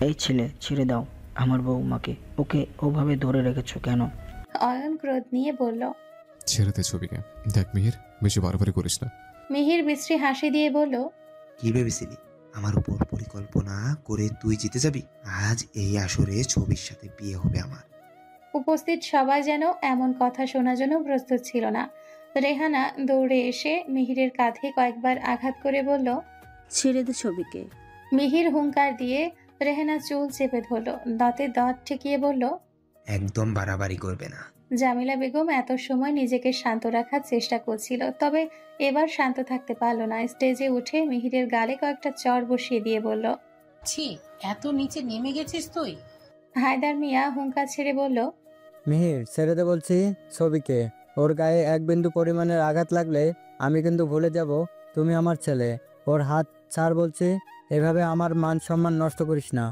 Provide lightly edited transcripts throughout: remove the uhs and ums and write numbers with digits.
এই ছেলে, ছেড়ে দাও আমার বৌমাকে। ওকে ওভাবে ধরে রেখেছো কেন? অয়ন ক্রোধ নিয়ে বলল। ছেড়ে দে ছবিকে। দেখ মিহির, বেশি বাড়াবাড়ি করিস না। মিহির বিশ্রী হাসি দিয়ে বলল, কি ভেবেছিলি আমার উপর পরিকল্পনা করে তুই জিতে যাবি? আজ এই আসরে ছবির সাথে বিয়ে হবে আমার। উপস্থিত সবাই যেন এমন কথা শোনার জন্য প্রস্তুত ছিল না। রেহানা দৌড়ে এসে মিহিরের কাঁধে কয়েকবার আঘাত করে বলল, ছেড়ে দে ছবিকে। মিহির হুঙ্কার দিয়ে রেহানা চুল চেপে ধরল, দাঁতে দাঁত ঠেকিয়ে বলল। একদম বাড়াবাড়ি করবে না। জামিলা বেগম এত সময় নিজেকে শান্ত রাখার চেষ্টা করছিল, তবে এবার শান্ত থাকতে পারল না। স্টেজে উঠে মিহিরের গালে কয়েকটা চড় বসিয়ে দিয়ে বলল, ছি, এত নিচে নেমে গেছিস তুই? হায়দার মিয়া হুঙ্কার ছেড়ে বলল, মিহির, ছেড়ে দে বলছি ছবিকে। ওর গায়ে এক বিন্দু পরিমাণের আঘাত লাগলে আমি কিন্তু ভুলে যাব তুমি আমার ছেলে। ওর হাত ছাড় বলছি। এভাবে আমার মান সম্মান নষ্ট করিস না।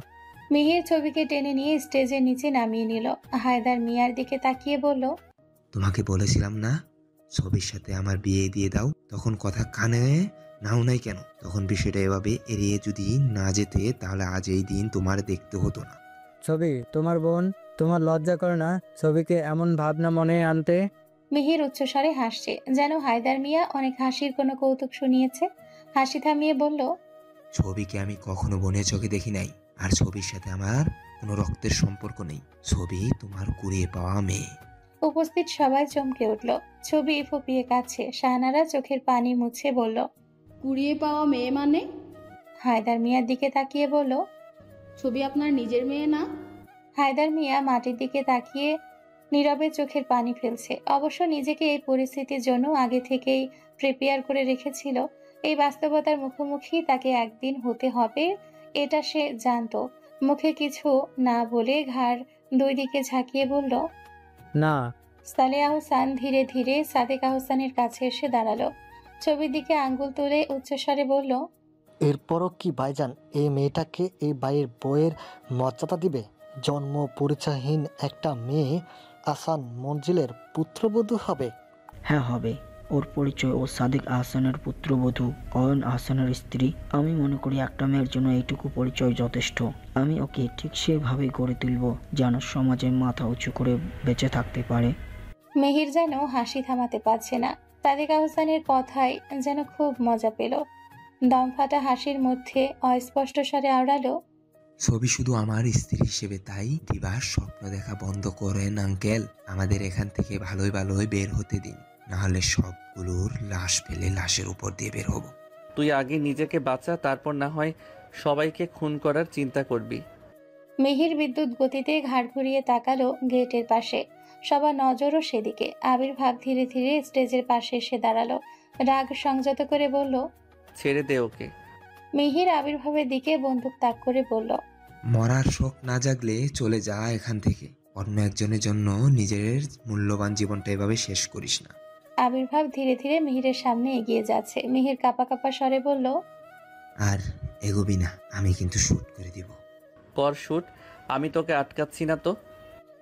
মিহির ছবিকে টেনে নিয়ে স্টেজের নিচে নামিয়ে নিল। হায়দার মিয়ার দিকে তাকিয়ে বলল, তোমাকে বলেছিলাম না ছবির সাথে আমার বিয়ে দিয়ে দাও? তখন কথা কানে নাও নাই কেন? তখন বিষয়টা এভাবে এড়িয়ে যদি না যেতে তাহলে আজ এই দিন তোমার দেখতে হতো না। ছবি, তোমার বোন, তোমার লজ্জা করে না ছবিকে এমন ভাবনা মনে আনতে? মিহির উচ্চস্বরে হাসছে, যেন হায়দার মিয়া অনেক হাসির কোনো কৌতুক শুনিয়েছে। হাসি থামিয়ে বলল, ছবিকে আমি কখনো বোনের চোখে দেখি নাই, আর ছবির সাথে আমার কোনো রক্তের সম্পর্ক নেই। ছবি তোমার কুড়িয়ে পাওয়া মেয়ে। উপস্থিত সবাই চমকে উঠল। ছবি ফুপিয়ে কাছে। শাহানারা চোখের পানি মুছে বলল, কুড়িয়ে পাওয়া মেয়ে মানে? হায়দার মিয়ার দিকে তাকিয়ে বলল, ছবি আপনার নিজের মেয়ে না? হায়দার মিয়া মাটির দিকে তাকিয়ে নীরবে চোখের পানি ফেলছে। অবশ্য নিজেকে এই পরিস্থিতির জন্য আগে থেকেই প্রিপেয়ার করে রেখেছিল। এই বাস্তবতার মুখোমুখি তাকে একদিন হতে হবে, এটা সে জানতো। মুখে কিছু না বলে ঘাড় দুই দিকে ঝাঁকিয়ে বলল, না। সালেহ আহসান ধীরে ধীরে সাদেক আহসানের কাছে এসে দাঁড়ালো। ছবির দিকে আঙ্গুল তুলে উচ্চস্বরে বলল, এরপরও কি ভাইজান এই মেয়েটাকে এই বাড়ির বইয়ের মর্যাদা দিবে? জন্ম পরিচয়হীন একটা মেয়ে আসান মঞ্জিলের পুত্রবধূ হবে? হ্যাঁ হবে। ওর পরিচয় ও সাদেক আহসানের পুত্রবধূ, অয়ন আহসানের স্ত্রী। আমি মনে করি একটা মেয়ের জন্য এইটুকু পরিচয় যথেষ্ট। আমি ওকে ঠিক সেভাবেই গড়ে তুলব যেন সমাজে মাথা উঁচু করে বেঁচে থাকতে পারে। মেহির যেন হাসি থামাতে পারছে না। সাদেক আহসানের কথায় যেন খুব মজা পেল। দমফাটা হাসির মধ্যে অস্পষ্ট স্বরে আওড়ালো, ছবি শুধু আমার স্ত্রী হিসেবে, তাই দিবার স্বপ্ন দেখা বন্ধ করেন আঙ্কেল। আমাদের এখান থেকে ভালোই ভালোই বের হতে দিন, নাহলে সবগুলোর লাশ ফেলে লাশের উপর দিয়ে বের হব। তুই আগে নিজেকে বাঁচা, তারপর না হয় সবাইকে খুন করার চিন্তা করবি। মিহির বিদ্যুৎ গতিতে ঘাড় ঘুরিয়ে তাকালো গেটের পাশে। সবার নজরও সেদিকে। আবির্ভাব ধীরে ধীরে স্টেজের পাশে এসে দাঁড়ালো। রাগ সংযত করে বলল, ছেড়ে দে ওকে। মিহির আবির্ভাবের দিকে বন্দুক তাক করে বলল, মরার শোক না জাগলে চলে যা এখান থেকে। অন্য একজনের জন্য নিজের মূল্যবান জীবনটা এভাবে শেষ করিস না। আবির্ভাব ধীরে ধীরে মিহিরের সামনে এগিয়ে যাচ্ছে। মিহির কাঁপা কাঁপা স্বরে বলল, আর এগোবি না, আমি কিন্তু শুট করে দিব। কর শুট, আমি তোকে আটকাচ্ছি না তো।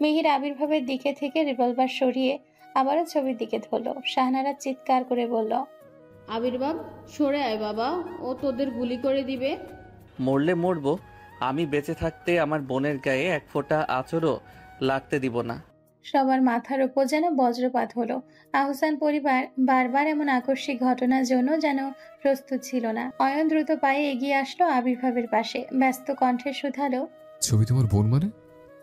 মিহির আবির্ভাবের দিকে থেকে রিভলভার সরিয়ে আবারও ছবির দিকে ধরল। শাহনারা চিৎকার করে বলল, আবির্ভাব, সরে আয় বাবা, ও তোদের গুলি করে দিবে। মরলে মরবো, আমি বেঁচে থাকতে আমার বোনের গায়ে এক ফোঁটা আঁচড়ও লাগতে দিব না। সবার মাথার উপর যেন বজ্রপাত হলো। আহসান পরিবার বারবার এমন আকস্মিক ঘটনার জন্য যেন প্রস্তুত ছিল না। অয়ন দ্রুত পায়ে এগিয়ে আসলো আবির্ভাবের পাশে। ব্যস্ত কণ্ঠে শুধালো, ছবি তোমার বোন মানে?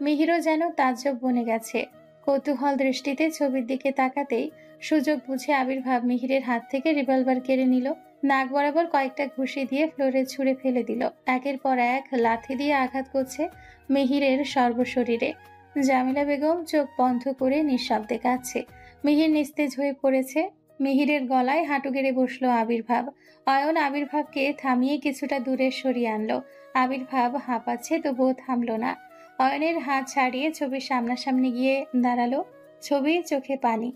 মিহিরও যেন তাজ্জব বনে গেছে। কৌতূহল দৃষ্টিতে ছবির দিকে তাকাতেই সুযোগ বুঝে আবির্ভাব মিহিরের হাত থেকে রিভলভার কেড়ে নিল। নাক বরাবর কয়েকটা ঘুষি দিয়ে ফ্লোরে ছুঁড়ে ফেলে দিল। একের পর এক লাথি দিয়ে আঘাত করছে মিহিরের সর্বশরীরে। জামিলা বেগম চোখ বন্ধ করে নিঃশব্দে কাঁদছে। মিহির নিস্তেজ হয়ে পড়েছে। মিহিরের গলায় হাঁটু গেড়ে বসলো আবির্ভাব। অয়ন আবির্ভাবকে থামিয়ে কিছুটা দূরে সরিয়ে আনলো। আবির্ভাব হাঁপাচ্ছে, তবুও থামলো না। অয়নের হাত ছাড়িয়ে ছবির সামনাসামনি গিয়ে দাঁড়ালো। ছবির চোখে পানি,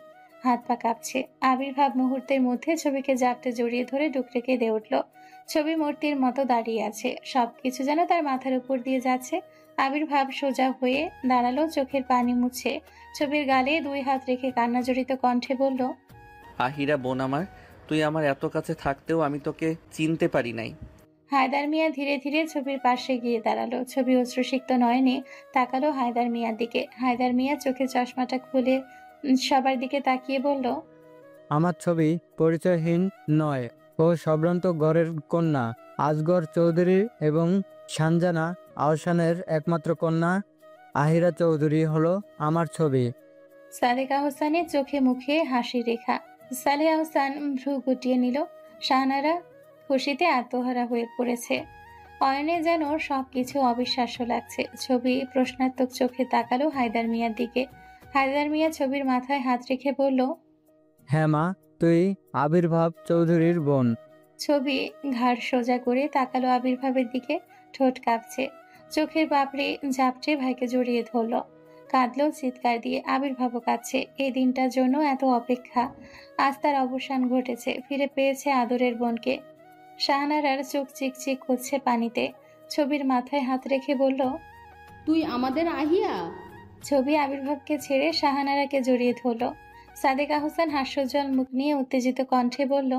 হাত পা কাঁপছে। আবির্ভাব মুহূর্তের মধ্যে ছবিকে জাপটে জড়িয়ে ধরে ডুকরে কেঁদে উঠল। ছবি মূর্তির মতো দাঁড়িয়ে আছে। সবকিছু যেন তার মাথার উপর দিয়ে যাচ্ছে। আবির্ভাব সোজা হয়ে দাঁড়ালো, চোখের পানি মুছে। ছবির গালে দুই হাত রেখে কান্না জড়িত কণ্ঠে বলল, আহিরা বোন আমার, তুই আমার এত কাছে থাকতেও আমি তোকে চিনতে পারি নাই। হায়দার মিয়া ধীরে ধীরে ছবির পাশে গিয়ে দাঁড়ালো। ছবি অশ্রুসিক্ত নয়নে তাকালো হায়দার মিয়ার দিকে। হায়দার মিয়া চোখে চশমাটা খুলে সবার দিকে তাকিয়ে বলল, আমার ছবি পরিচয়হীন নয়। ও সম্ভ্রান্ত ঘরের কন্যা আজগর চৌধুরী এবং সানজানা আহসানের একমাত্র কন্যা আহিরা চৌধুরী হলো আমার ছবি। সাদেক আহসানের চোখে মুখে হাসির রেখা। সালেহ আহসান ভ্রু গুটিয়ে নিল। শাহানারা খুশিতে আত্মহারা হয়ে পড়েছে। অয়নে যেন সবকিছু অবিশ্বাস্য লাগছে। ছবি প্রশ্নাত্মক চোখে তাকালো হায়দার মিয়ার দিকে। হায়দার মিয়া ছবির মাথায় হাত রেখে বলল, হ্যাঁ মা, তুই আবির্ভাব চৌধুরীর বোন। ছবি ঘাড় সোজা করে তাকালো আবির্ভাবের দিকে। ঠোঁট কাঁপছে, চোখের বাপড়ে ঝাপটে ভাইকে জড়িয়ে ধরল। কাঁদলো চিৎকার দিয়ে। আবির্ভাবও কাঁদছে। এই দিনটার জন্য এত অপেক্ষা, আজ তার অবসান ঘটেছে। ফিরে পেয়েছে আদরের বোনকে। শাহানারার চোখ চিকচিক করছে পানিতে। ছবির মাথায় হাত রেখে বলল, তুই আমাদের আহিয়া? ছবি আবির্ভাবকে ছেড়ে শাহানারাকে জড়িয়ে ধরল। সাদেক আহসান হাস্যোজ্জ্বল মুখ নিয়ে উত্তেজিত কণ্ঠে বলল,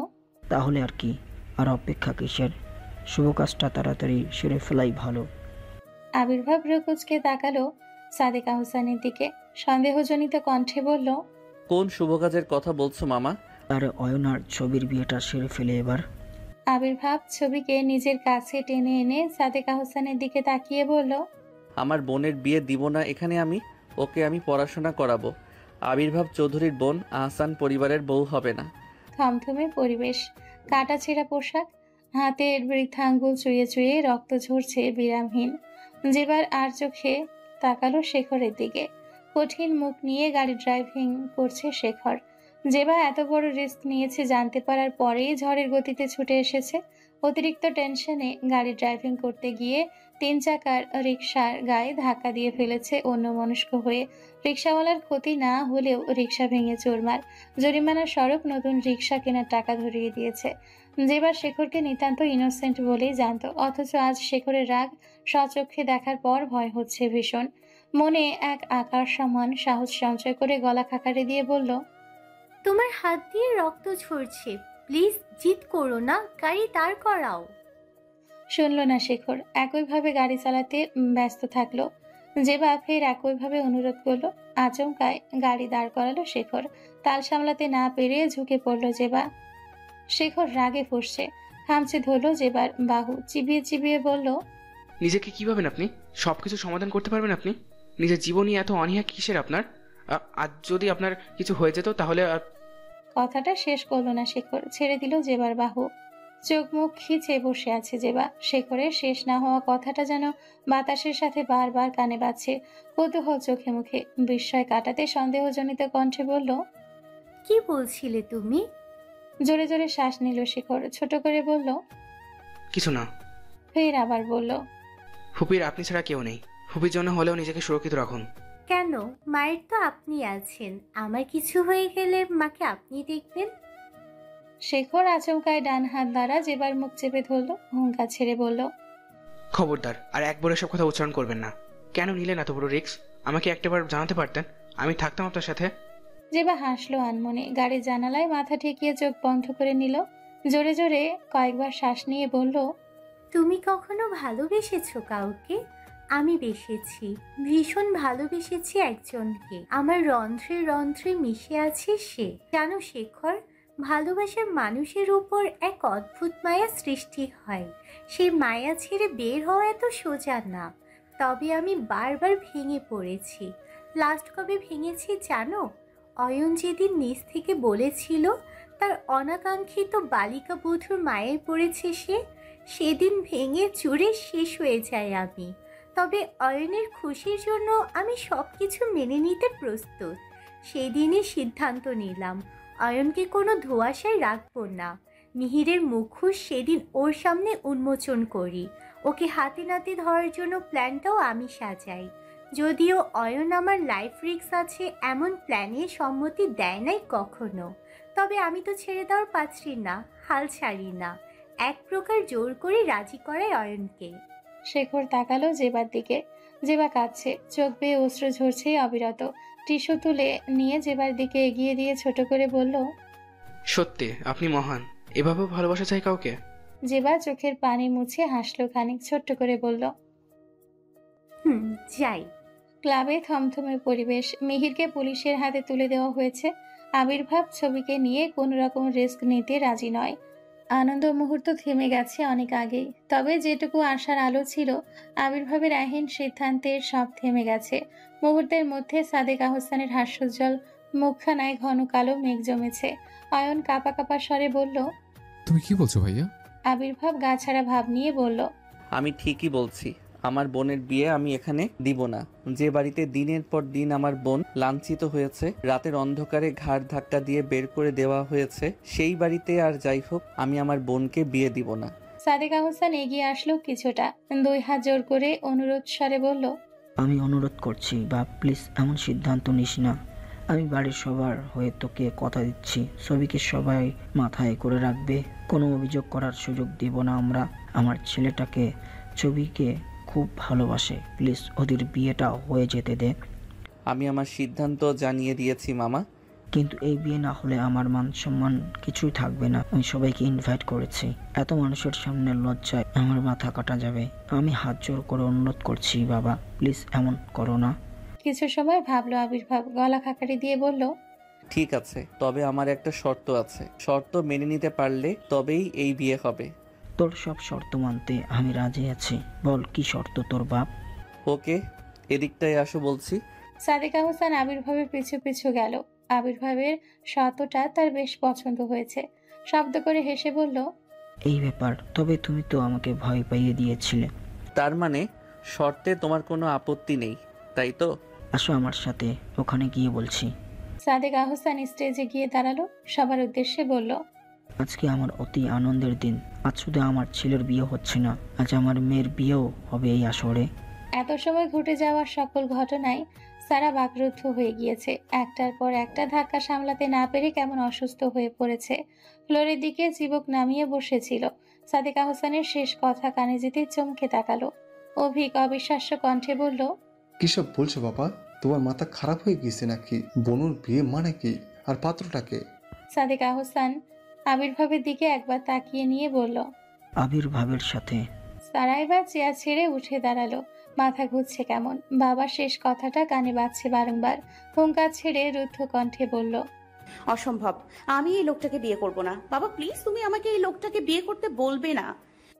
তাহলে আর কি, আর অপেক্ষা কিসের? শুভ কাজটা তাড়াতাড়ি সেরে ফেলাই ভালো। আবির্ভাব রকুচকে তাকালো সাদেক আহসানের দিকে। সন্দেহজনিত কণ্ঠে বলল, কোন শুভ কাজের কথা বলছো মামা? আর অয়নার ছবির বিয়েটা সেরে ফেলে এবার। আবির্ভাব ছবিকে নিজের কাছে টেনে এনে সাদেক আহসানের দিকে তাকিয়ে বলল, আমার বোনের বিয়ে দিব না এখানে আমি। ওকে আমি পড়াশোনা করাবো। আবির্ভাব চৌধুরীর বোন আহসান পরিবারের বউ হবে না। থমথমে পরিবেশ, কাটাছেঁড়া পোশাক, হাতের বৃদ্ধাঙ্গুল চুয়ে চুয়ে রক্ত ঝরছে বিরামহীন। যেবার আর চোখে তাকালো শেখরের দিকে। কঠিন মুখ নিয়ে গাড়ি ড্রাইভিং করছে শেখর। যেবা এত বড় রিস্ক নিয়েছে জানতে পারার পরেই ঝড়ের গতিতে ছুটে এসেছে। অতিরিক্ত টেনশনে গাড়ি ড্রাইভিং করতে গিয়ে 3 চাকার রিকশার গায়ে ধাক্কা দিয়ে ফেলেছে অন্যমনস্ক হয়ে। রিকশাওয়ালার ক্ষতি না হলেও রিকশা ভেঙে চুরমার। জরিমানা স্বরূপ নতুন রিকশা কেনার টাকা ধরিয়ে দিয়েছে। যেবার শেখরকে নিতান্ত ইনোসেন্ট বলেই জানতো, অথচ আজ শেখরের রাগ স্বচক্ষে দেখার পর ভয় হচ্ছে ভীষণ। মনে এক আকার সমান সাহস সঞ্চয় করে গলা খাকারে দিয়ে বলল, তোমার হাত দিয়ে রক্ত ঝরছে, প্লিজ জিদ করো না, গাড়ি দাঁড় করাও। শুনল না শেখর। একইভাবে গাড়ি চালাতে ব্যস্ত থাকলো। যেবা ফের একইভাবে অনুরোধ করলো। আচমকায় গাড়ি দাঁড় করালো শেখর। তাল সামলাতে না পেরে ঝুঁকে পড়লো যেবা। শেখর রাগে ফুঁসছে, খামচে ধরলো যেবার বাহু। চিবিয়ে চিবিয়ে বলল, নিজেকে কি ভাবেন আপনি? সবকিছু সমাধান করতে পারবেন আপনি? নিজের জীবনই এত অনীহা কিসের আপনার? আজ যদি আপনার কিছু হয়ে যেত তাহলে। কথাটা শেষ করলো না শেখর। ছেড়ে দিল যেবার বাহু। চোখ মুখ খিচে বসে আছে যেবা। শেখরের শেষ না হওয়া কথাটা যেন বাতাসের সাথে বারবার কানে বাজছে। কৌতূহল চোখে মুখে। বিস্ময় কাটাতে সন্দেহজনিত কণ্ঠে বলল, কি বলছিলে তুমি? জোরে জোরে শ্বাস নিল শেখর। ছোট করে বলল, কিছু না। ফের আবার বলল, ফুপির আপনি ছাড়া কেউ নেই। ফুপির জন্য হলেও নিজেকে সুরক্ষিত রাখুন। কেন? মায়ের তো আপনি আছেন, আমার কিছু হয়ে গেলে মাকে আপনি দেখবেন। শেখর আচমকায় ডান হাত দ্বারা যেবার মুখ চেপে ধরলো। হুঙ্কার ছেড়ে বলল, খবরদার আর একবার এসব কথা উচ্চারণ করবেন না। কেন নিলেন এত বড় রিস্ক? আমাকে একটাবার জানাতে পারতেন, আমি থাকতাম আপনার সাথে। যেবা হাসলো আনমনে। গাড়ির জানালায় মাথা ঠেকিয়ে চোখ বন্ধ করে নিল। জোরে জোরে কয়েকবার শ্বাস নিয়ে বলল, তুমি কখনো ভালোবেসেছো কাউকে? আমি বেসেছি, ভীষণ ভালোবেসেছি একজনকে। আমার রন্ধ্রে রন্ধ্রে মিশে আছে সে। জানো শেখর, ভালোবাসার মানুষের উপর এক অদ্ভুত মায়া সৃষ্টি হয়। সেই মায়া ছেড়ে বের হওয়া এত সোজা না। তবে আমি বারবার ভেঙে পড়েছি। লাস্ট কবে ভেঙেছি জানো? অয়ন যেদিন নিচ থেকে বলেছিল তার অনাকাঙ্ক্ষিত বালিকা বধূর মায়ায় পড়েছে সে, সেদিন ভেঙে চুরে শেষ হয়ে যায় আমি। তবে অয়নের খুশির জন্য আমি সব কিছু মেনে নিতে প্রস্তুত। সেদিনই সিদ্ধান্ত নিলাম অয়নকে কোনো ধোঁয়াশায় রাখবো না। মিহিরের মুখোশ সেদিন ওর সামনে উন্মোচন করি। ওকে হাতে নাতে ধরার জন্য প্ল্যানটাও আমি সাজাই। যদিও অয়ন আমার লাইফ রিস্ক আছে এমন প্ল্যানে সম্মতি দেয় নাই কখনো, তবে আমি তো ছেড়ে দেওয়ার পাত্রী না, হাল ছাড়ি না। এক প্রকার জোর করে রাজি করায় অয়নকে। শেখর তাকালো যেবার দিকে। যেবা কাঁদছে, চোখ বেয়ে অশ্রু ঝরছে অবিরত। টিস্যু তুলে নিয়ে যেবার দিকে এগিয়ে দিয়ে ছোট করে বলল, সত্যি আপনি মহান। এভাবেও ভালোবাসা চাই কাউকে? জেবা চোখের পানি মুছে হাসলো খানিক, ছোট্ট করে বলল, যাই। ক্লাবে থমথমে পরিবেশ। মিহিরকে পুলিশের হাতে তুলে দেওয়া হয়েছে। আবির্ভাব ছবিকে নিয়ে কোনো রকম রিস্ক নিতে রাজি নয়। আনন্দ মুহূর্ত থেমে গেছে অনেক আগেই। তবে যেটুকু আশার আলো ছিল, আবির্ভাবের আহিন সিদ্ধান্তের সব থেমে গেছে। মুহূর্তের মধ্যে সাদেক আহসানের হাস্যোজ্জ্বল মুখখানায় ঘন কালো মেঘ জমেছে। অয়ন কাঁপা কাঁপা স্বরে বলল, তুমি কি বলছো ভাইয়া? আবির্ভাব গা ছাড়া ভাব নিয়ে বলল, আমি ঠিকই বলছি। আমার বোনের বিয়ে আমি এখানে দিব না। যে বাড়িতে দিনের পর দিন আমার বোন লাঞ্ছিত হয়েছে, রাতের অন্ধকারে ঘাড় ধাক্কা দিয়ে বের করে দেওয়া হয়েছে, সেই বাড়িতে আর যাই হোক আমি আমার বোনকে বিয়ে দিব না। সাদেক আহসান এগিয়ে আসলো কিছুটা, 2 হাত জোর করে অনুরোধ স্বরে বলল, আমি অনুরোধ করছি বাপ, প্লিজ এমন সিদ্ধান্ত নিস না। আমি বাড়ির সবার হয়ে তোকে কথা দিচ্ছি, ছবিকে সবাই মাথায় করে রাখবে, কোনো অভিযোগ করার সুযোগ দিব না আমরা। আমার ছেলেটাকে ছবিকে খুব ভালোবাসে, প্লিজ ওদের বিয়েটা হয়ে যেতে দে। আমি আমার সিদ্ধান্ত জানিয়ে দিয়েছি মামা। কিন্তু এই বিয়ে না হলে আমার মান সম্মান কিছুই থাকবে না। আমি সবাইকে ইনভাইট করেছি, এত মানুষের সামনে লজ্জায় আমার মাথা কাটা যাবে। আমি হাত জোর করে অনুরোধ করছি বাবা, প্লিজ এমন করো না। কিছু সময় ভাবলো আবির্ভাব, গলা খাকারি দিয়ে বলল, ঠিক আছে, তবে আমার একটা শর্ত আছে। শর্ত মেনে নিতে পারলে তবেই এই বিয়ে হবে। তোর সব শর্ত মানতে আমি রাজি আছি, বল কি শর্ত তোর বাপ? ওকে, এদিকটায় আসো বলছি। সাদেক আহসান আবির্ভাবের পিছু পিছু গেল। আবির্ভাবের শতটা তার বেশ পছন্দ হয়েছে। শব্দ করে হেসে বলল, এই ব্যাপার, তবে তুমি তো আমাকে ভয় পাইয়ে দিয়েছিলে। তার মানে শর্তে তোমার কোনো আপত্তি নেই, তাই তো? আসো আমার সাথে, ওখানে গিয়ে বলছি। সাদেক আহসান স্টেজে গিয়ে দাঁড়ালো, সবার উদ্দেশ্যে বলল, আজকে আমার অতি আনন্দের দিন। আজ শুধু আমার ছেলের বিয়ে হচ্ছে না, আজ আমার মেয়ের বিয়েও হবে এই আসরে। এত সময় ঘটে যাওয়া সকল ঘটনায় সারা বাকরুদ্ধ হয়ে গিয়েছে। একটার পর একটা ধাক্কা সামলাতে না পেরে কেমন অসুস্থ হয়ে পড়েছে। ফ্লোরের দিকে চিবুক নামিয়ে বসেছিল। সাদেক আহসানের শেষ কথা কানে যেতে চমকে তাকালো। অভিক অবিশ্বাস্য কণ্ঠে বলল, কিসব বলছো বাবা? তোমার মাথা খারাপ হয়ে গেছে নাকি? বনুর বিয়ে মানে কি? আর পাত্রটাকে? সাদেক আহসান আবির্ভাবের দিকে একবার তাকিয়ে নিয়ে বলল, আবির্ভাবের সাথে। সারা এবার চেয়ার ছেড়ে উঠে দাঁড়ালো। মাথা ঘুরছে কেমন। বাবার শেষ কথাটা কানে বাজছে বারংবার। হুঙ্কার ছেড়ে রুদ্ধ কণ্ঠে বলল, অসম্ভব, আমি এই লোকটাকে বিয়ে করব না। বাবা প্লিজ, তুমি আমাকে এই লোকটাকে বিয়ে করতে বলবে না।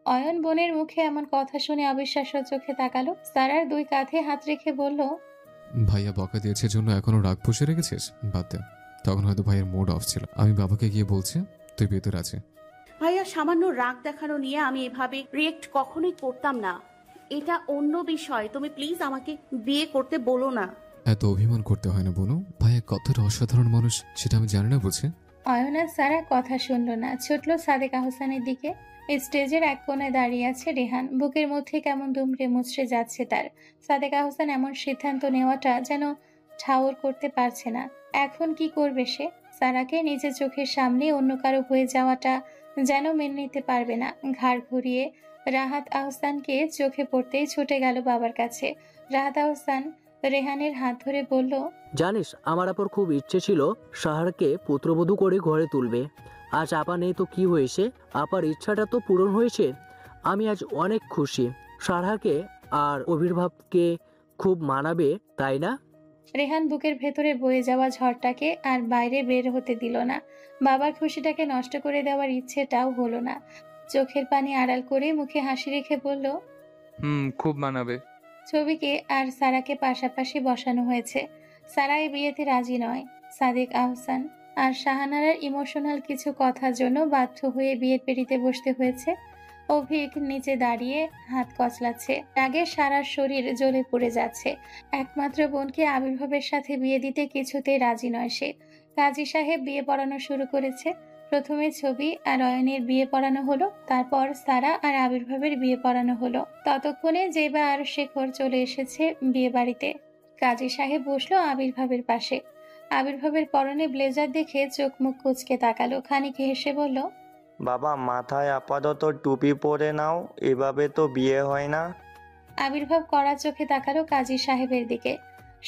অয়ন বোনের মুখে এমন কথা শুনে অবিশ্বাস্য চোখে তাকালো। সারার 2 কাঁধে হাত রেখে বলল, ভাইয়া বকা দিয়েছে জন্য এখনো রাগ পুষে রেখেছিস? বাদ দে, তখন হয়তো ভাইয়ের মুড অফ ছিল। আমি বাবাকে গিয়ে বলছি তুই বিয়েতে রাজি। ভাইয়া, সামান্য রাগ দেখানো নিয়ে আমি এভাবে রিয়েক্ট কখনোই করতাম না। এটা অন্য বিষয়। তুমি প্লিজ আমাকে বিয়ে করতে বলো না। এত অভিমান করতে হয় না বোনো, ভাইয়া কতটা অসাধারণ মানুষ সেটা আমি জানি না বুঝি। অয়ন আর সারা কথা শুনল না, ছুটল সাদেক আহসানের দিকে। স্টেজের এক কোণায় দাঁড়িয়ে আছে রেহান। বুকের মধ্যে কেমন দুমড়ে মুচড়ে যাচ্ছে তার। সাদেক আহসান এমন সিদ্ধান্ত নেওয়াটা যেন ঠাউর করতে পারছে না। এখন কি করবে সে? সারাকে নিজের চোখের সামনে অন্য কারো হয়ে যাওয়াটা যেন মেনে নিতে পারবে না। ঘাড় ঘুরিয়ে রাহাত আহসানকে চোখে পড়তেই ছুটে গেল বাবার কাছে। রাহাত আহসান রেহানের হাত ধরে বলল, জানিস, আমার আপার খুব ইচ্ছে ছিল সাহারকে পুত্রবধূ করে ঘরে তুলবে। আজ আপা নেই তো কি হয়েছে, আপার ইচ্ছাটা তো পূরণ হয়েছে। আমি আজ অনেক খুশি। সারাকে আর অভিভাবককে খুব মানাবে, তাই না? রেহান বুকের ভেতরে বয়ে যাওয়া ঝড়টাকে আর বাইরে বের হতে দিল না। বাবার খুশিটাকে নষ্ট করে দেওয়ার ইচ্ছেটাও হলো না। চোখের পানি আড়াল করে মুখে হাসি রেখে বলল, খুব মানাবে। ছবিকে আর সারাকে পাশাপাশি বসানো হয়েছে। সারা এই বিয়েতে রাজি নয়। সাদেক আহসান আর শাহানারার ইমোশনাল কিছু কথার জন্য বাধ্য হয়ে বিয়ের পেড়িতে বসতে হয়েছে। অভিক নিচে দাঁড়িয়ে হাত কচলাচ্ছে। রাগে সারা শরীর জ্বলে পড়ে যাচ্ছে। একমাত্র বোনকে আবির্ভাবের সাথে বিয়ে দিতে কিছুতেই রাজি নয় সে। কাজী সাহেব বিয়ে পড়ানো শুরু করেছে। প্রথমে ছবি আর অয়নের বিয়ে পড়ানো হলো, তারপর সারা আর আবির্ভাবের বিয়ে পড়ানো হলো। ততক্ষণে জেবা আর শেখর চলে এসেছে বিয়ে বাড়িতে। কাজী সাহেব বসলো আবির্ভাবের পাশে। আবির্ভাবের পরনে ব্লেজার দেখে চোখ মুখ কুঁচকে তাকালো, খানিক হেসে বলল, বাবা মাথায় আপাতত টুপি পরে নাও, এভাবে তো বিয়ে হয় না। আবির্ভাব কড়া চোখে তাকালো কাজী সাহেবের দিকে।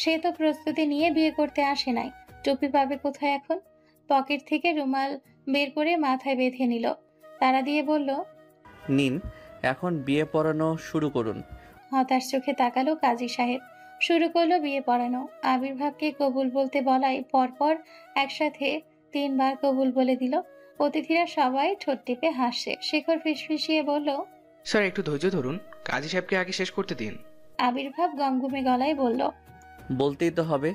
সে তো প্রস্তুতি নিয়ে বিয়ে করতে আসে নাই, টুপি পাবে কোথায় এখন? পকেট থেকে রুমাল বের করে মাথায় বেঁধে নিল। তারা দিয়ে বলল, নিন, এখন বিয়ে পড়ানো শুরু করুন। হতাশ চোখে তাকালো কাজী সাহেব। শুরু করলো বিয়ে পড়ানো। আবির্ভাবকে কবুল বলতে বলায় পরপর একসাথে 3 বার কবুল বলে দিল। অতিথিরা সবাই ঠোঁট টিপে হাসছে। শেখর ফিসফিসিয়ে বলল, স্যার একটু ধৈর্য ধরুন, কাজী সাহেবকে আগে শেষ করতে দিন। আবির্ভাব গমগমে গলায় বলল, বলতেই তো হবে,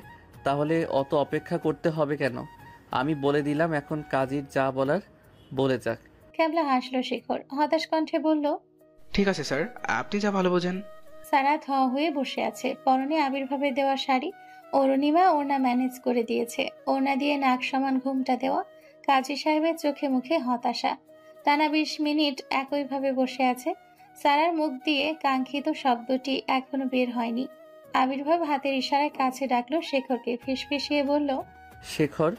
তাহলে অত অপেক্ষা করতে হবে কেন? আমি বলে দিলাম, এখন কাজীর যা বলার বলে যাক। ক্যাবলা হাসলো শেখর। হতাশ কণ্ঠে বলল, ঠিক আছে স্যার, আপনি যা ভালো বোঝেন। সারা থ হয়ে বসে আছে। পরনে আবির্ভাবের দেওয়া শাড়ি। অরুণিমা ওড়না ম্যানেজ করে দিয়েছে। ওড়না দিয়ে নাক সমান ঘুমটা দেওয়া। কাজী সাহেবের চোখে মুখে হতাশা। টানা 20 মিনিট একইভাবে বসে আছে। সারার মুখ দিয়ে কাঙ্ক্ষিত শব্দটি এখনো বের হয়নি। আবির্ভাব হাতের ইশারায় কাছে ডাকলো শেখরকে। ফিসফিসিয়ে বলল, শেখর,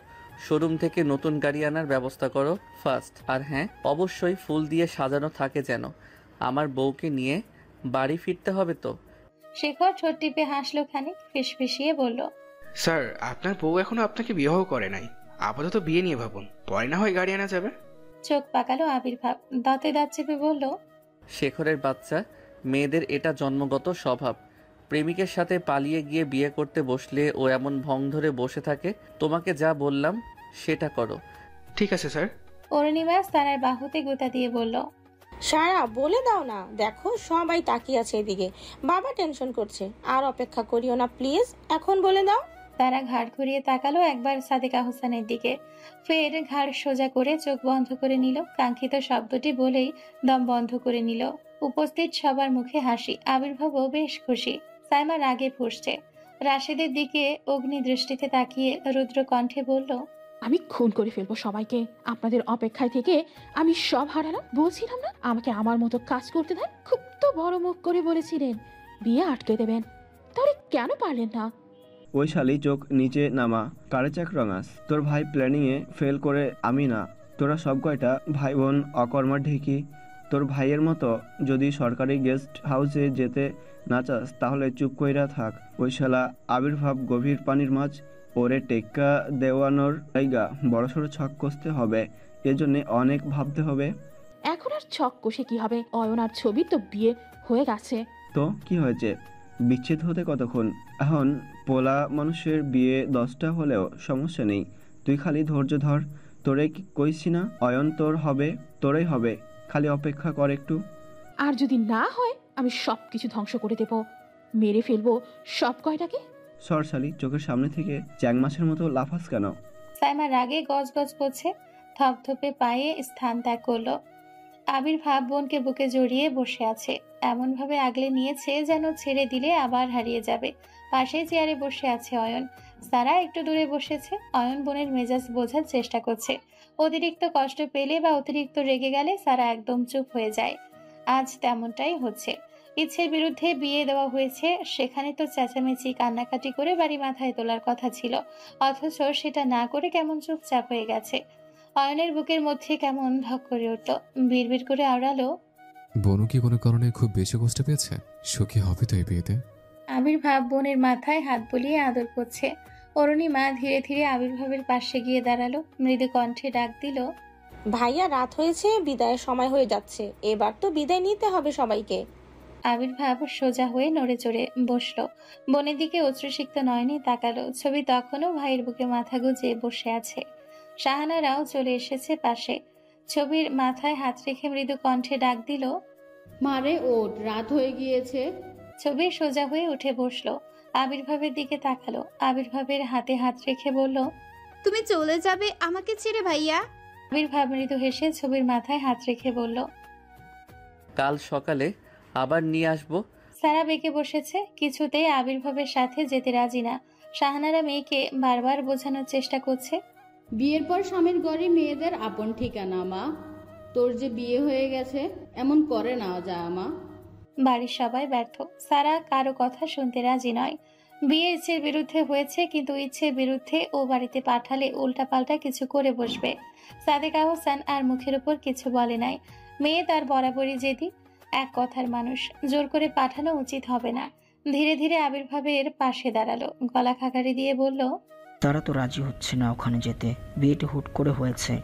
শোরুম থেকে নতুন গাড়ি আনার ব্যবস্থা করো ফার্স্ট। আর হ্যাঁ, অবশ্যই ফুল দিয়ে সাজানো থাকে যেন। আমার বউকে নিয়ে বাড়ি ফিরতে হবে তো। শেখর ঠোঁট টিপে হাসলো খানিক। ফিসফিসিয়ে বলল, স্যার আপনার বউ এখনো আপনাকে বিবাহ করে নাই, আপাতত বিয়ে নিয়ে ভাবুন, পরে না হয় গাড়ি আনা যাবে। চোখ পাকালো আবির্ভাব। দাঁতে দাঁত চেপে বলল, শেখরের বাচ্চা, মেয়েদের এটা জন্মগত স্বভাব। প্রেমিকের সাথে পালিয়ে গিয়ে বিয়ে করতে বসলে ও এমন ভং ধরে বসে থাকে। তোমাকে যা বললাম সেটা করো। ঠিক আছে স্যার। অরুণিমা সারার বাহুতে গোতা দিয়ে বলল, সারা বলে দাও না, দেখো সবাই তাকিয়ে আছে এদিকে, বাবা টেনশন করছে। আর অপেক্ষা করিও না প্লিজ, এখন বলে দাও। তারা ঘাড় ঘুরিয়ে তাকালো একবার সাদিকা হোসেনের দিকে, ফের ঘাড় সোজা করে চোখ বন্ধ করে নিল। কাঙ্ক্ষিত শব্দটি বলেই দম বন্ধ করে নিল। উপস্থিত সবার মুখে হাসি। আবির্ভাবও বেশ খুশি। সাইমা রাগে ফুঁসছে। রাশেদের দিকে অগ্নি দৃষ্টিতে তাকিয়ে রুদ্র কণ্ঠে বলল, আমি খুন করে ফেলবো সবাইকে। আপনাদের অপেক্ষায় থেকে আমি সব হারালাম। বলছিলাম না আমাকে আমার মতো কাজ করতে দেন? খুব তো বড় মুখ করে বলেছিলেন বিয়ে আটকে দেবেন, তাহলে কেন পারলেন না? ওই শালি চোখ নিচে নামা, কারে চাক রঙাস। তোর ভাই প্ল্যানিংয়ে ফেল করে আমি না, তোরা সব কয়টা ভাই বোন অকর্মার ঢেকি। তোর ভাইয়ের মতো যদি সরকারি গেস্ট হাউসে যেতে না চাস তাহলে চুপ কইরা থাক। ওই শালা আবির্ভাব গভীর পানির মাছ, ওরে টেক্কা দেওয়ানোর জায়গা বড়সড় ছক কষতে হবে, এজন্য অনেক ভাবতে হবে। এখন আর ছক কষে কি হবে? অয়নার ছবি তো বিয়ে হয়ে গেছে। তো কি হয়েছে? বিচ্ছেদ হতে কতক্ষণ? এখন পোলা মানুষের বিয়ে 10টা হলেও সমস্যা নেই। তুই খালি ধৈর্য ধর। তোরে কইছি না অয়ন তোর হবে, তোরই হবে, খালি অপেক্ষা কর একটু। আর যদি না হয় আমি সব কিছু ধ্বংস করে দেব, মেরে ফেলবো সব কয়টাকে। সরসালি, চোখের সামনে থেকে চ্যাং মাছের মতো লাফাস কেন? সাইমা রাগে গজ গজ করছে। থপথপে পায়ে স্থান ত্যাগ করলো। আবির্ভাব বোনকে বুকে জড়িয়ে বসে আছে। এমন ভাবে আগলে নিয়েছে যেন ছেড়ে দিলে আবার হারিয়ে যাবে। পাশে চেয়ারে বসে আছে অয়ন। সারা একটু দূরে বসেছে। অয়ন বোনের মেজাজ বোঝার চেষ্টা করছে। অতিরিক্ত কষ্ট পেলে বা অতিরিক্ত রেগে গেলে সারা একদম চুপ হয়ে যায়। আজ তেমনটাই হচ্ছে। ইচ্ছের বিরুদ্ধে বিয়ে দেওয়া হয়েছে, সেখানে তো চেঁচামেচি কান্নাকাটি করে বাড়ি মাথায় তোলার কথা ছিল, অথচ সেটা না করে কেমন চুপচাপ হয়ে গেছে। অয়নের বুকের মধ্যে কেমন ধক করে উঠল। বিড়বিড় করে আওড়ালো, বনু কি কোনো কারণে খুব বেশি কষ্ট পেয়েছে? সুখী হবে তো এই বিয়েতে। আবির্ভাব বোনের মাথায় হাত বুলিয়ে আদর করছে। অরুণিমা ধীরে ধীরে আবির্ভাবের পাশে গিয়ে দাঁড়ালো। মৃদু কণ্ঠে ডাক দিল, ভাইয়া রাত হয়েছে, বিদায়ের সময় হয়ে যাচ্ছে, এবার তো বিদায় নিতে হবে সবাইকে। আবির্ভাব সোজা হয়ে নড়ে চড়ে বসলো। বোনের দিকে অশ্রুসিক্ত নয়নে তাকালো। ছবি তখনও ভাইয়ের বুকে মাথা গুজে বসে আছে। শাহানারাও চলে এসেছে পাশে। ছবির মাথায় হাত রেখে মৃদু কণ্ঠে ডাক দিল, মারে ওঠ, রাত হয়ে গিয়েছে। ছবি সোজা হয়ে উঠে বসলো। আবির্ভাবের দিকে তাকালো। আবির্ভাবের হাতে হাত রেখে বলল, তুমি চলে যাবে আমাকে ছেড়ে ভাইয়া? আবির্ভাব মৃদু হেসে ছবির মাথায় হাত রেখে বলল, কাল সকালে আবার নিয়ে আসবো। সারা বেঁকে বসেছে। কিছুতেই আবির্ভাবের সাথে যেতে রাজি না। শাহানারা মেয়েকে বারবার বোঝানোর চেষ্টা করছে, বিয়ের পর স্বামীর ঘরে মেয়েদের আপন ঠিকানা মা। তোর যে বিয়ে হয়ে গেছে, এমন করে না যা মা। বাড়ির সবাই ব্যর্থ। সারা কারো কথা শুনতে রাজি নয়। বিয়ে ইচ্ছের বিরুদ্ধে হয়েছে, কিন্তু ইচ্ছের বিরুদ্ধে ও বাড়িতে পাঠালে উল্টাপাল্টা কিছু করে বসবে। সাদেকা হোসেন আর মুখের উপর কিছু বলে নাই। মেয়ে তার বরাবরই জেদি, এক কথার মানুষ। জোর করে পাঠানো উচিত হবে না। ধীরে ধীরে আবির্ভাবের পাশে দাঁড়ালো। গলা খাকারি দিয়ে বলল, তারা তো রাজি হচ্ছে না ওখানে যেতে। বিয়েটা হুট করে হয়েছে,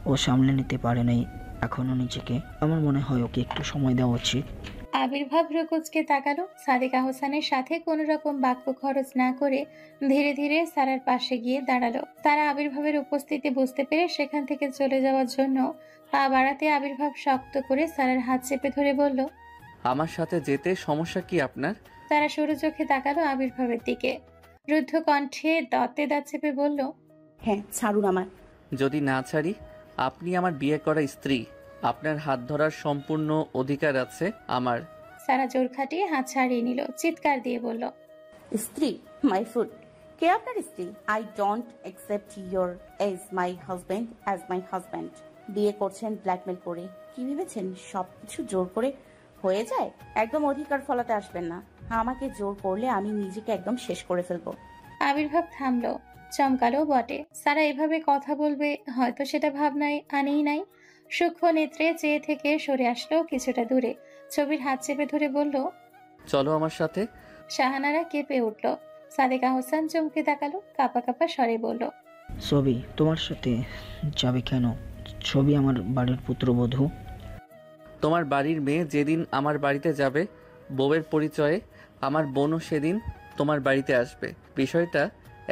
ও সামলে নিতে পারে নাই, এখনও নিজেকে। আমার মনে হয় ওকে একটু সময় দেওয়া উচিত। আবির্ভাব রুকুজকে তাকালো। সাদিকা হোসেনের সাথে কোনো রকম বাক্য খরচ না করে ধীরে ধীরে সারার পাশে গিয়ে দাঁড়ালো। তারা আবির্ভাবের উপস্থিতি বুঝতে পেরে সেখান থেকে চলে যাওয়ার জন্য পা বাড়াতে আবির্ভাব শক্ত করে সারার হাত চেপে ধরে বলল, আমার সাথে যেতে সমস্যা কি আপনার? তারা সরু চোখে তাকালো আবির্ভাবের দিকে। রুদ্ধ কণ্ঠে দাঁতে দাঁত চেপে বলল, হ্যাঁ ছাড়ুন আমার। যদি না ছাড়ি? আপনি আমার বিয়ে করা স্ত্রী, আপনার হাত ধরার সম্পূর্ণ অধিকার আছে আমার। সারা জোর খাটিয়ে হাত ছাড়িয়ে নিল, চিৎকার দিয়ে বলল, স্ত্রী? My food. কে আপনার স্ত্রী? I don't accept your as my husband as my husband. বিয়ে করছেন ব্ল্যাকমেল করে। কি ভেবেছেন সবকিছু জোর করে হয়ে যায়? একদম অধিকার ফলাতে আসবেন না। আমাকে জোর করলে আমি নিজেকে একদম শেষ করে ফেলবো। আবির্ভাব থামলো, চমকালো বটে। সারা এভাবে কথা বলবে হয়তো সেটা ভাবনায় আনেই নাই। সূক্ষ্ম নেত্রে চেয়ে থেকে সরে আসলো কিছুটা দূরে। ছবির হাত চেপে ধরে বলল, চলো আমার সাথে। শাহানারা কেঁপে উঠল। সাদেকা হোসেন চমকে তাকালো, কাপা কাপা স্বরে বলল, ছবি তোমার সাথে যাবে কেন? ছবি আমার বাড়ির পুত্রবধূ। তোমার বাড়ির মেয়ে যেদিন আমার বাড়িতে যাবে বউয়ের পরিচয়ে, আমার বোনও সেদিন তোমার বাড়িতে আসবে। বিষয়টা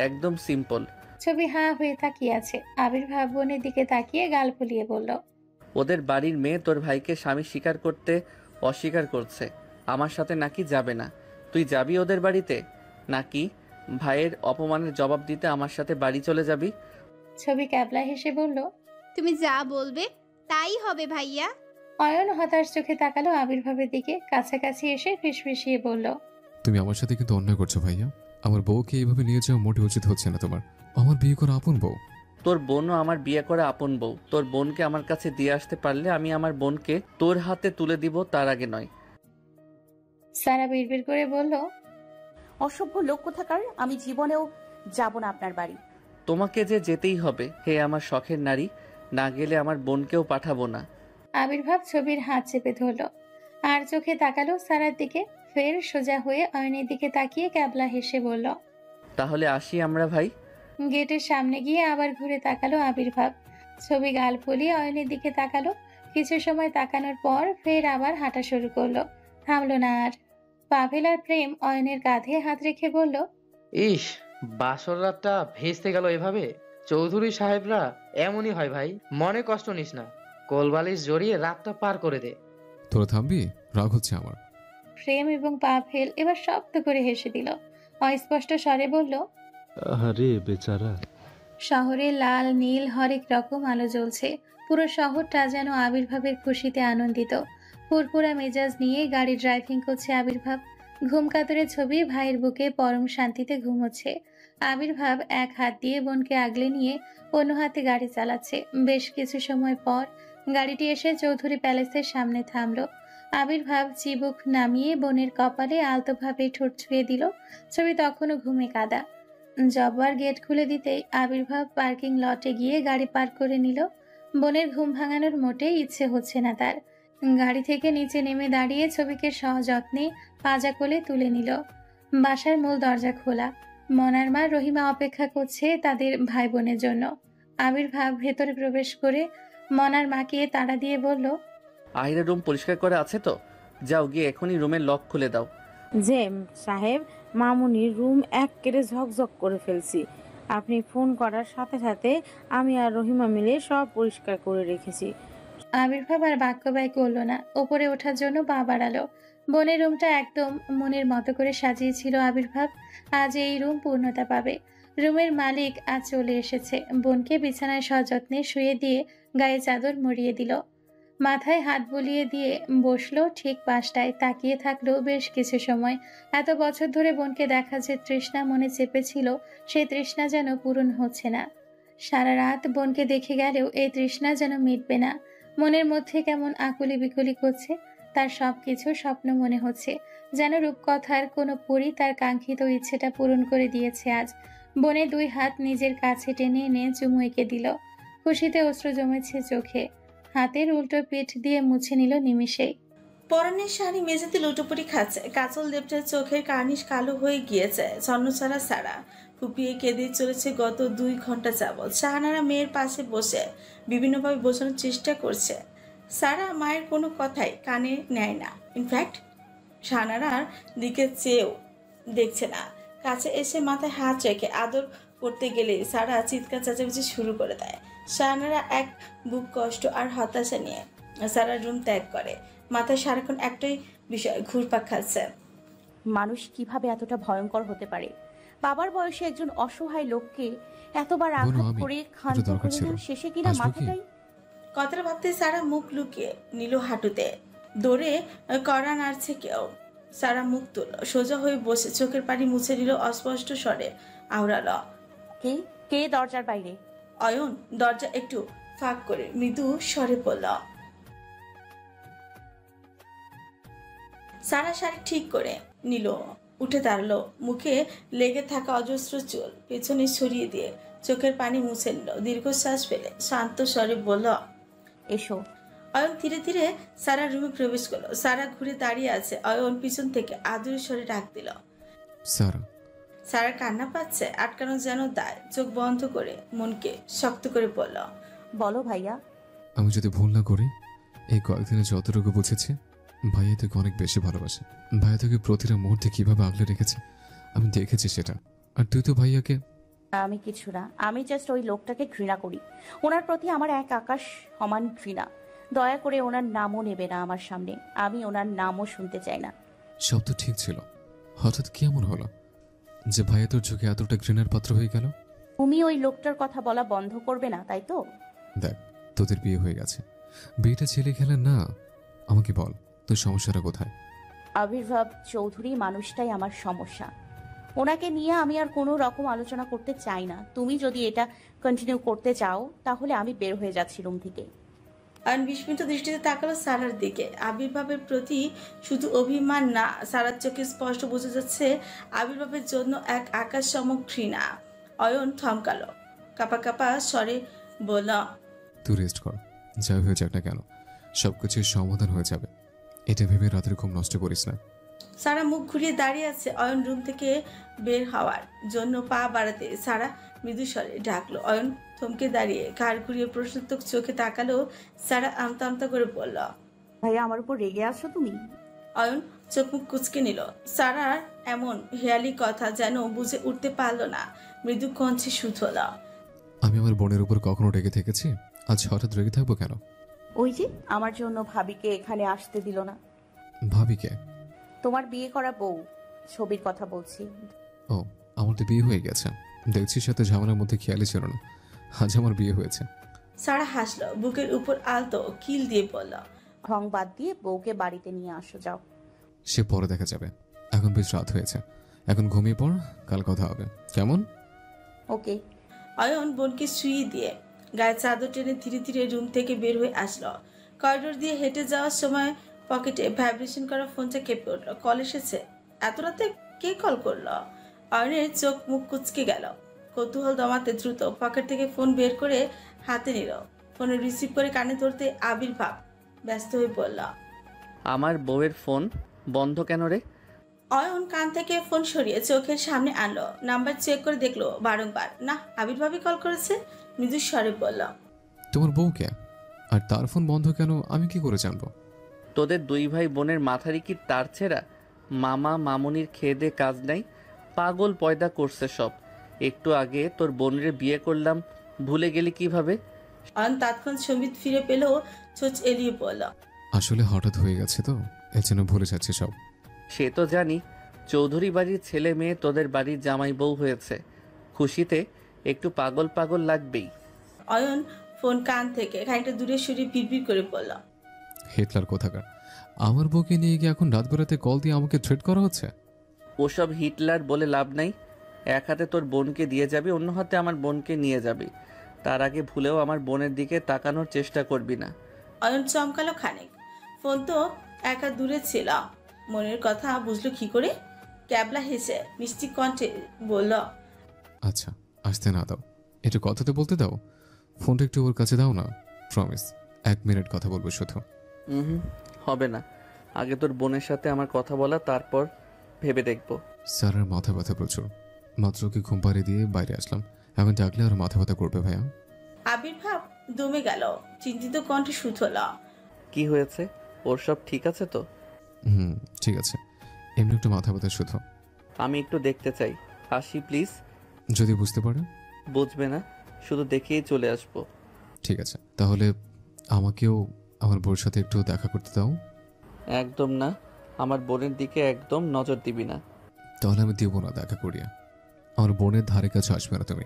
একদম সিম্পল। ছবি হাঁ হয়ে তাকিয়ে আছে। আবির্ভাব বোনের দিকে তাকিয়ে গাল ফুলিয়ে বলল, ওদের বাড়ির মেয়ে তোর ভাইকে স্বামী স্বীকার করতে অস্বীকার করছে। আমার সাথে নাকি যাবে না। তুই যাবি ওদের বাড়িতে, নাকি ভাইয়ের অপমানের জবাব দিতে আমার সাথে বাড়ি চলে যাবি? ছবি ক্যাবলা হেসে বলল, তুমি যা বলবে তাই হবে ভাইয়া। অয়ন হতাশ চোখে তাকালো আবির্ভাবের দিকে, কাছাকাছি এসে ফিসফিসিয়ে বলল, তুমি আমার সাথে কিন্তু অন্যায় করছো ভাইয়া। আমার বউকে এইভাবে নিয়ে যাওয়া মোটে উচিত হচ্ছে না তোমার। আমার বিয়ে করা আপন বউ। তোর বোনও আমার বিয়ে করা আপন বউ। তোর বোনকে আমার কাছে দিয়ে আসতে পারলে আমি আমার বোনকে তোর হাতে তুলে দিব, তার আগে নয়। সারা বিড়বিড় করে বলল, অসভ্য লোক কোথাকার। আমি জীবনেও যাব না আপনার বাড়ি। তোমাকে যে যেতেই হবে, হে আমার শখের নারী। না গেলে আমার বোনকেও পাঠাবো না। আবির্ভাব ছবির হাত চেপে ধরল, আর চোখে তাকালো সারার দিকে। ফের সোজা হয়ে অয়নের দিকে তাকিয়ে ক্যাবলা হেসে বলল, তাহলে আসি আমরা ভাই। গেটের সামনে গিয়ে আবার ঘুরে তাকালো আবির্ভাব। ছবি গাল ফুলিয়ে অয়নের দিকে তাকালো। কিছু সময় তাকানোর পর ফের আবার হাঁটা শুরু করলো, থামলো না আর। পাভেল আর প্রেম অয়নের কাঁধে হাত রেখে বলল, ইস, বাসর রাতটা ভেস্তে গেল এভাবে। চৌধুরী সাহেবরা এমনই হয় ভাই, মনে কষ্ট নিস না, কোলবালিশ জড়িয়ে রাতটা পার করে দে। তোরা থামবি? রাগ হচ্ছে আমার। প্রেম এবং পাভেল এবার শব্দ করে হেসে দিল। অস্পষ্ট স্বরে বলল, আরে বেচারা। শহরে লাল নীল হরেক রকম আলো জ্বলছে। পুরো শহরটা যেন আবির্ভাবের খুশিতে আনন্দিত। ফুরফুরা মেজাজ নিয়ে গাড়ি ড্রাইভিং করছে আবির্ভাব। ঘুম কাতরে ছবি ভাইয়ের বুকে পরম শান্তিতে ঘুমোচ্ছে। আবির্ভাব এক হাত দিয়ে বোনকে আগলে নিয়ে অন্য হাতে গাড়ি চালাচ্ছে। বেশ কিছু সময় পর গাড়িটি এসে চৌধুরী প্যালেসের সামনে থামলো। আবির্ভাব চিবুক নামিয়ে বোনের কপালে আলতোভাবে ঠোঁট ছুঁয়ে দিল। ছবি তখনও ঘুমে কাদা। জব্বার গেট খুলে দিতেই আবির্ভাব পার্কিং লটে গিয়ে গাড়ি পার্ক করে নিল। বোনের ঘুম ভাঙানোর মোটেই ইচ্ছে হচ্ছে না তার। গাড়ি থেকে নিচে নেমে দাঁড়িয়ে ছবিকে সযত্নে পাজা কোলে তুলে নিল। বাসার মূল দরজা খোলা। মনার মা রহিমা অপেক্ষা করছে তাদের ভাই বোনের জন্য। আবির্ভাব ভেতরে প্রবেশ করে মনার মাকে তাড়া দিয়ে বলল, আহিরা রুম পরিষ্কার করে আছে তো? যাও গিয়ে এখনই রুমের লক খুলে দাও। যে সাহেব, মামুনির রুম একেবারে ঝকঝক করে ফেলছি। আপনি ফোন করার সাথে সাথে আমি আর রহিমা মিলে সব পরিষ্কার করে রেখেছি। আবির্ভাব আর বাক্য ব্যয় করলো না, ওপরে ওঠার জন্য পা বাড়ালো। বোনের রুমটা একদম মনের মতো করে সাজিয়েছিল আবির্ভাব। আজ এই রুম পূর্ণতা পাবে। রুমের মালিক আজ চলে এসেছে। বোনকে বিছানায় সযত্নে শুয়ে দিয়ে গায়ে চাদর মুড়িয়ে দিল। মাথায় হাত বুলিয়ে দিয়ে বসলো ঠিক পাশটায়। তাকিয়ে থাকলো বেশ কিছু সময়। এত বছর ধরে বোনকে দেখা যে তৃষ্ণা মনে চেপেছিল, সেই তৃষ্ণা যেন পূরণ হচ্ছে না। সারা রাত বোনকে দেখে গেলেও এই তৃষ্ণা যেন মিটবে না। মনের মধ্যে কেমন আকুলি বিকুলি করছে। তার সবকিছু স্বপ্ন মনে হচ্ছে, যেন রূপকথার কোনো পরী তার কাঙ্ক্ষিত ইচ্ছেটা পূরণ করে দিয়েছে আজ। বোনে দুই হাত নিজের কাছে টেনে এনে চুমু এঁকে দিল। খুশিতে অশ্রু জমেছে চোখে। হাতের উল্টো পিঠ দিয়ে মুছে নিল নিমিষেই। পরনের শাড়ি মেঝেতে লুটোপুটি খাচ্ছে। কাজল লেপটার চোখের কার্নিশ কালো হয়ে গিয়েছে। ছন্নছাড়া সারা ফুপিয়ে কেঁদে চলেছে গত 2 ঘন্টা যাবৎ। শাহানারা মেয়ের পাশে বসে বিভিন্নভাবে বোঝানোর চেষ্টা করছে। সারা মায়ের কোনো কথাই কানে নেয় না। ইনফ্যাক্ট শাহানারার দিকে চেয়েও দেখছে না। কাছে এসে মাথায় হাত রেখে আদর করতে গেলে সারা চিৎকার চেঁচামেচি শুরু করে দেয়। শাহানারা এক বুক কষ্ট আর হতাশা নিয়ে সারা রুম ত্যাগ করে। মাথায় সারাক্ষণ একটাই বিষয় ঘুরপাক খাচ্ছে। মানুষ কিভাবে এতটা ভয়ঙ্কর হতে পারে? বাবার বয়সে একজন অসহায় লোককে এতবার আঘাত করে ক্ষান্ত করে না, শেষে কিনা মাথাটাই। কথাটা ভাবতে সারা মুখ লুকিয়ে নিল হাঁটুতে। দৌড়ে কড়া নাড়ছে কেউ। সারা মুখ তুলল, সোজা হয়ে বসে চোখের পানি মুছে নিল, অস্পষ্ট স্বরে আওড়াল, কে কে দরজার বাইরে? অয়ন দরজা একটু ফাঁক করে মৃদু স্বরে বলল। সারা শাড়ি ঠিক করে নিল, উঠে দাঁড়ালো। মুখে লেগে থাকা অজস্র চুল পেছনে সরিয়ে দিয়ে চোখের পানি মুছে নিল। দীর্ঘশ্বাস ফেলে শান্ত স্বরে বলল, এসো। অয়ন ধীরে ধীরে সারা রুমে প্রবেশ করলো। সারা ঘুরে দাঁড়িয়ে আছে। অয়ন পিছন থেকে আদুরে স্বরে ডাক দিল, সারা। সারা কান্না পাচ্ছে, আটকানো যেন দায়। চোখ বন্ধ করে মনকে শক্ত করে বলল, বলো ভাইয়া। আমি যদি ভুল না করি, এই কয়েকদিনে যতটুকু বুঝেছি, ভাইয়া তোকে অনেক বেশি ভালোবাসে। ভাইয়া তোকে প্রতিটা মুহূর্তে কিভাবে আগলে রেখেছে আমি দেখেছি সেটা। আর তুই তো ভাইয়াকে। আমি কিছু না, আমি জাস্ট ওই লোকটাকে ঘৃণা করি। ওনার প্রতি আমার এক আকাশ সমান ঘৃণা। দয়া করে ওনার নামও নেবে না আমার সামনে। আমি ওনার নামও শুনতে চাই না। সব তো ঠিক ছিল, হঠাৎ কি এমন হলো যে ভাইয়া তোর চোখে এতটা ঘৃণার পাত্র হয়ে গেল? তুমি ওই লোকটার কথা বলা বন্ধ করবে না, তাই তো? দেখ, তোদের বিয়ে হয়ে গেছে, বিয়েটা ছেলে খেলেন না। আমাকে বল, তোর সমস্যাটা কোথায়? আবির্ভাব চৌধুরী মানুষটাই আমার সমস্যা। ওনাকে নিয়ে আমি আর কোনো রকম আলোচনা করতে চাই না। তুমি যদি এটা কন্টিনিউ করতে চাও তাহলে আমি বের হয়ে যাচ্ছি রুম থেকে। অয়ন বিস্মিত দৃষ্টিতে তাকালো সারার দিকে। আবির্ভাবের প্রতি শুধু অভিমান না, সারার চোখে স্পষ্ট বোঝা যাচ্ছে আবির্ভাবের জন্য এক আকাশ সম ঘৃণা। অয়ন থমকালো, কাপা কাপা স্বরে বলল, তুই রেস্ট কর, যাই হয়ে যাক না কেন সবকিছুর সমাধান হয়ে যাবে। এটা ভেবে রাতের ঘুম নষ্ট করিস না। সারা মুখ ঘুরিয়ে দাঁড়িয়ে আছে। অয়ন রুম থেকে বের হওয়ার জন্য পা বাড়াতে সারা মৃদু স্বরে ডাকলো। অয়ন থমকে দাঁড়িয়ে ঘাড় ঘুরিয়ে প্রশ্নোত্তর চোখে তাকালো। সারা আমতা আমতা করে বলল, ভাইয়া আমার উপর রেগে আছো তুমি? অয়ন চোখ মুখ কুচকে নিল। সারার এমন হেয়ালি কথা যেন বুঝে উঠতে পারলো না। মৃদু কণ্ঠে শুধল, আমি আমার বোনের উপর কখনো রেগে থেকেছি, আজ হঠাৎ রেগে থাকবো কেন? ওই যে আমার জন্য ভাবিকে এখানে আসতে দিল না। ভাবিকে? তোমার বিয়ে করা বউ, ছবির কথা বলছি। ও, আমার তো বিয়ে হয়ে গেছে। দেখছি সাথে ঝামেলার মধ্যে খেয়ালই ছিল না আজ আমার বিয়ে হয়েছে। সারা হাসলো, বুকের উপর আলতো কিল দিয়ে বলল, ঢং বাদ দিয়ে বউকে বাড়িতে নিয়ে আসো, যাও। সে পরে দেখা যাবে, এখন বেশ রাত হয়েছে। এখন ঘুমিয়ে পড়, কাল কথা হবে, কেমন? ওকে। অয়ন বোনকে শুইয়ে দিয়ে গায়ে চাদর টেনে ধীরে ধীরে রুম থেকে বের হয়ে আসলো। করিডোর দিয়ে হেঁটে যাওয়ার সময় পকেটে ভাইব্রেশন করা ফোনটা কেঁপে উঠলো। কল এসেছে? এত রাতে কে কল করলো? অয়নের চোখ মুখ কুচকে গেল। কৌতূহল দমাতে দ্রুত পকেট থেকে ফোন বের করে হাতে নিল। ফোনে রিসিভ করে কানে ধরতে আবির্ভাব ব্যস্ত হয়ে বলল, আমার বউয়ের ফোন বন্ধ কেন রে? অয়ন কান থেকে ফোন সরিয়ে চোখের সামনে আনলো। নাম্বার চেক করে দেখলো বারংবার। না, আবির্ভাবই কল করেছে। মৃদু স্বরে বলল, তোমার বউকে? আর তার ফোন বন্ধ কেন আমি কি করে জানবো? তোদের দুই ভাই বোনের মাথারই কি তার ছেঁড়া? মামা মামুনির খেয়ে দে কাজ নাই, পাগল পয়দা করছে সব। একটু আগে তোর বোনের বিয়ে করলাম, ভুলে গেলি কিভাবে? অয়ন তৎক্ষণ সম্বিত ফিরে পেলেও চোখ এলিয়ে বলল, আসলে হঠাৎ হয়ে গেছে তো, এর জন্য ভুলে যাচ্ছে সব। সে তো জানি, চৌধুরী বাড়ির ছেলে মেয়ে তোদের বাড়ির জামাই বউ হয়েছে, খুশিতে একটু পাগল পাগল লাগবেই। অয়ন ফোন কান থেকে খানিকটা দূরে সরিয়ে বিড়বিড় করে বলল, হিটলার কোথাকার, আমার বউকে নিয়ে গিয়ে এখন রাত বেরাতে কল দিয়ে আমাকে থ্রেট করা হচ্ছে। ওসব হিটলার বলে লাভ নাই। এক হাতে তোর বোনকে দিয়ে যাবি, অন্য হাতে আমার বোনকে নিয়ে যাবি। তার আগে ভুলেও আমার বোনের দিকে তাকানোর চেষ্টা করবি না। অয়ন চমকালো খানিক। ফোন তো একা দূরে ছিল, মনের কথা বুঝলো কি করে? ক্যাবলা হেসে মিষ্টি কণ্ঠে বলল, আচ্ছা আসতে না দাও, একটু কথাতে বলতে দাও। ফোনটা একটু ওর কাছে দাও না, প্রমিস 1 মিনিট কথা বলবো শুধু। হবে না, আগে তোর বোনের সাথে আমার কথা বলা, তারপর ভেবে দেখবো। স্যারের মাথা ব্যথা প্রচুর, মাত্র কি ঘুম পাড়িয়ে দিয়ে বাইরে আসলাম, এখন ডাকলে আর মাথা ব্যথা করবে ভাইয়া। আবির্ভাব দমে গেল, চিন্তিত কণ্ঠে শুধল, কি হয়েছে? ওর সব ঠিক আছে তো? হুম, ঠিক আছে। এমনি একটু মাথা ব্যথা শুধু। আমি একটু দেখতে চাই। আসি প্লিজ। যদি বুঝতে পারে? বুঝবে না, শুধু দেখেই চলে আসবো। ঠিক আছে, তাহলে আমাকেও আমার বউর সাথে একটু দেখা করতে দাও। একদম না, আমার বোনের দিকে একদম নজর দিবি না। তাহলে আমি দিব না দেখা করিয়া। আমার বোনের ধারে কাছে আসবে না তুমি।